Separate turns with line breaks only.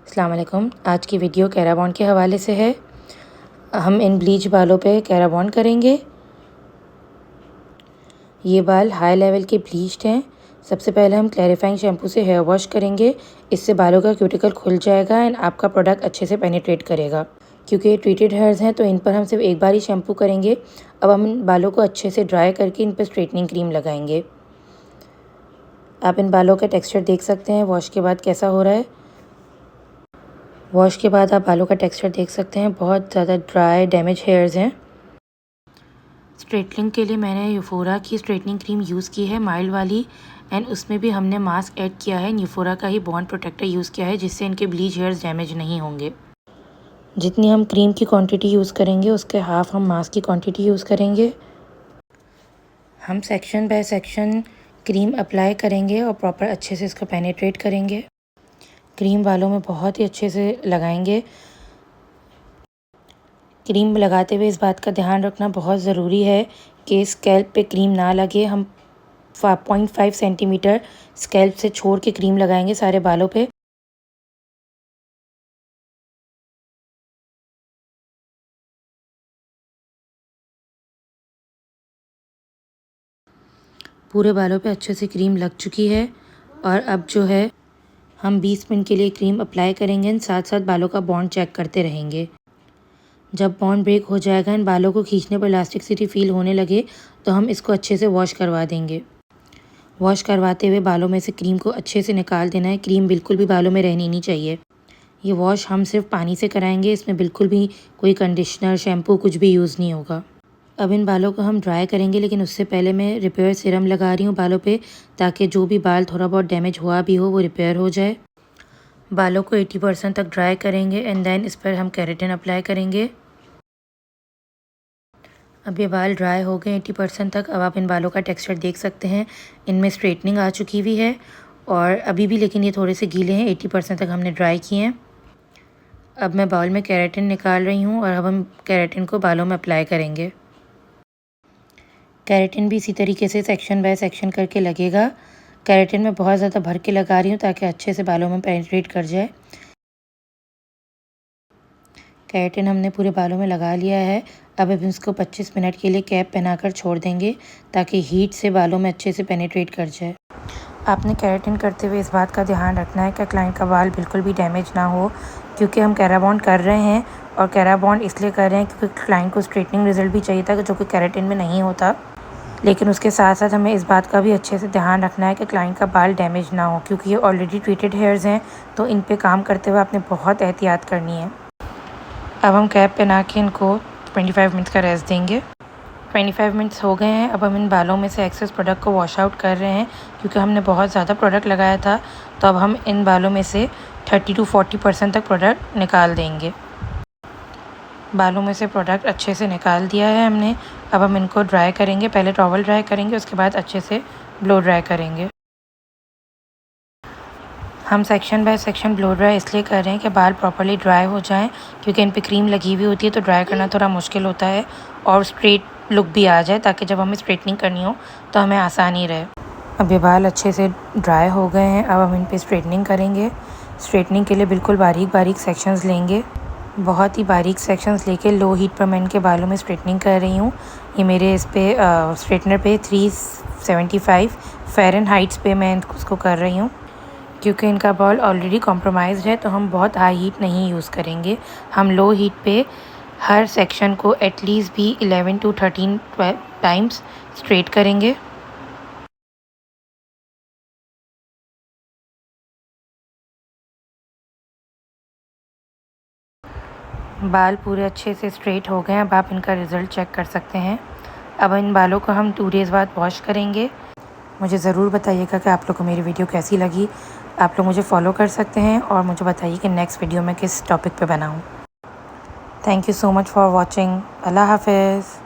अस्सलाम वालेकुम। आज की वीडियो कैराबॉन के हवाले से है। हम इन ब्लीच बालों पे कैराबॉन करेंगे। ये बाल हाई लेवल के ब्लीच्ड हैं। सबसे पहले हम क्लैरिफाइंग शैम्पू से हेयर वॉश करेंगे। इससे बालों का क्यूटिकल खुल जाएगा एंड आपका प्रोडक्ट अच्छे से पेनिट्रेट करेगा। क्योंकि ये ट्रीटेड हेयर्स हैं तो इन पर हम सिर्फ एक बार ही शैम्पू करेंगे। अब हम इन बालों को अच्छे से ड्राई करके इन पर स्ट्रेटनिंग क्रीम लगाएंगे। आप इन बालों का टेक्स्चर देख सकते हैं वॉश के बाद कैसा हो रहा है। वॉश के बाद आप बालों का टेक्सचर देख सकते हैं, बहुत ज़्यादा ड्राई डैमेज हेयर्स हैं। स्ट्रेटनिंग के लिए मैंने यूफोरा की स्ट्रेटनिंग क्रीम यूज़ की है, माइल्ड वाली, एंड उसमें भी हमने मास्क ऐड किया है। यूफोरा का ही बॉन्ड प्रोटेक्टर यूज़ किया है जिससे इनके ब्लीच हेयर्स डैमेज नहीं होंगे। जितनी हम क्रीम की क्वांटिटी यूज़ करेंगे उसके हाफ हम मास्क की क्वांटिटी यूज़ करेंगे। हम section by section cream apply करेंगे और प्रॉपर अच्छे से इसको पेनिट्रेट करेंगे। क्रीम बालों में बहुत ही अच्छे से लगाएंगे। क्रीम लगाते हुए इस बात का ध्यान रखना बहुत ज़रूरी है कि स्कैल्प पे क्रीम ना लगे। हम 0.5 सेंटीमीटर स्कैल्प से छोड़ के क्रीम लगाएंगे सारे बालों पे। पूरे बालों पे अच्छे से क्रीम लग चुकी है और अब जो है हम 20 मिनट के लिए क्रीम अप्लाई करेंगे एंड साथ साथ बालों का बॉन्ड चेक करते रहेंगे। जब बॉन्ड ब्रेक हो जाएगा एंड बालों को खींचने पर इलास्टिसिटी फील होने लगे तो हम इसको अच्छे से वॉश करवा देंगे। वॉश करवाते हुए बालों में से क्रीम को अच्छे से निकाल देना है। क्रीम बिल्कुल भी बालों में रहनी नहीं चाहिए। ये वॉश हम सिर्फ पानी से कराएंगे, इसमें बिल्कुल भी कोई कंडीशनर शैम्पू कुछ भी यूज़ नहीं होगा। अब इन बालों को हम ड्राई करेंगे, लेकिन उससे पहले मैं रिपेयर सीरम लगा रही हूँ बालों पे, ताकि जो भी बाल थोड़ा बहुत डैमेज हुआ भी हो वो रिपेयर हो जाए। बालों को 80% तक ड्राई करेंगे एंड देन इस पर हम केराटिन अप्लाई करेंगे। अब ये बाल ड्राई हो गए 80% तक। अब आप इन बालों का टेक्सचर देख सकते हैं, इनमें स्ट्रेटनिंग आ चुकी हुई है और अभी भी लेकिन ये थोड़े से गीले हैं। 80% तक हमने ड्राई किए हैं। अब मैं बाउल में केराटिन निकाल रही हूँ और अब हम केराटिन को बालों में अप्लाई करेंगे। केराटिन भी इसी तरीके से सेक्शन बाय सेक्शन करके लगेगा। केराटिन में बहुत ज़्यादा भर के लगा रही हूँ ताकि अच्छे से बालों में पेनिट्रेट कर जाए। केराटिन हमने पूरे बालों में लगा लिया है। अब हम इसको 25 मिनट के लिए कैप पहनाकर छोड़ देंगे ताकि हीट से बालों में अच्छे से पेनिट्रेट कर जाए। आपने केराटिन करते हुए इस बात का ध्यान रखना है कि क्लाइंट का बाल बिल्कुल भी डैमेज ना हो, क्योंकि हम कैराबॉन्ड कर रहे हैं और कैराबॉन्ड इसलिए कर रहे हैं क्योंकि क्लाइंट को स्ट्रेटनिंग रिजल्ट भी चाहिए था जो कि केराटिन में नहीं होता। लेकिन उसके साथ साथ हमें इस बात का भी अच्छे से ध्यान रखना है कि क्लाइंट का बाल डैमेज ना हो, क्योंकि ये ऑलरेडी ट्रीटेड हेयर्स हैं तो इन पे काम करते हुए आपने बहुत एहतियात करनी है। अब हम कैप पहना के इनको 25 मिनट्स का रेस्ट देंगे। 25 मिनट्स हो गए हैं। अब हम इन बालों में से एक्सेस प्रोडक्ट को वॉश आउट कर रहे हैं, क्योंकि हमने बहुत ज़्यादा प्रोडक्ट लगाया था। तो अब हम इन बालों में से 30 to 40% तक प्रोडक्ट निकाल देंगे। बालों में से प्रोडक्ट अच्छे से निकाल दिया है हमने। अब हम इनको ड्राई करेंगे। पहले टॉवल ड्राई करेंगे, उसके बाद अच्छे से ब्लो ड्राई करेंगे। हम section by section blow dry इसलिए कर रहे हैं कि बाल प्रॉपर्ली ड्राई हो जाएं, क्योंकि इन पे क्रीम लगी हुई होती है तो ड्राई करना थोड़ा मुश्किल होता है और स्ट्रेट लुक भी आ जाए, ताकि जब हमें स्ट्रेटनिंग करनी हो तो हमें आसानी रहे। अब ये बाल अच्छे से ड्राई हो गए हैं। अब हम इन पे स्ट्रेटनिंग करेंगे। स्ट्रेटनिंग के लिए बिल्कुल बारीक बारीक सेक्शंस लेंगे। बहुत ही बारीक सेक्शंस लेके लो हीट पर मैं इनके बालों में स्ट्रेटनिंग कर रही हूँ। ये मेरे इस पे स्ट्रेटनर पे 375 फ़ारेनहाइट पे मैं उसको कर रही हूँ। क्योंकि इनका बाल ऑलरेडी कॉम्प्रोमाइज़्ड है तो हम बहुत हाई हीट नहीं यूज़ करेंगे। हम लो हीट पे हर सेक्शन को एटलीस्ट भी 11 to 13 टाइम्स स्ट्रेट करेंगे। बाल पूरे अच्छे से स्ट्रेट हो गए हैं। अब आप इनका रिज़ल्ट चेक कर सकते हैं। अब इन बालों को हम 2 डेज़ बाद वॉश करेंगे। मुझे ज़रूर बताइएगा कि आप लोग को मेरी वीडियो कैसी लगी। आप लोग मुझे फॉलो कर सकते हैं और मुझे बताइए कि नेक्स्ट वीडियो में किस टॉपिक पे बनाऊँ। Thank you so much for watching. Allah हाफ़िज़।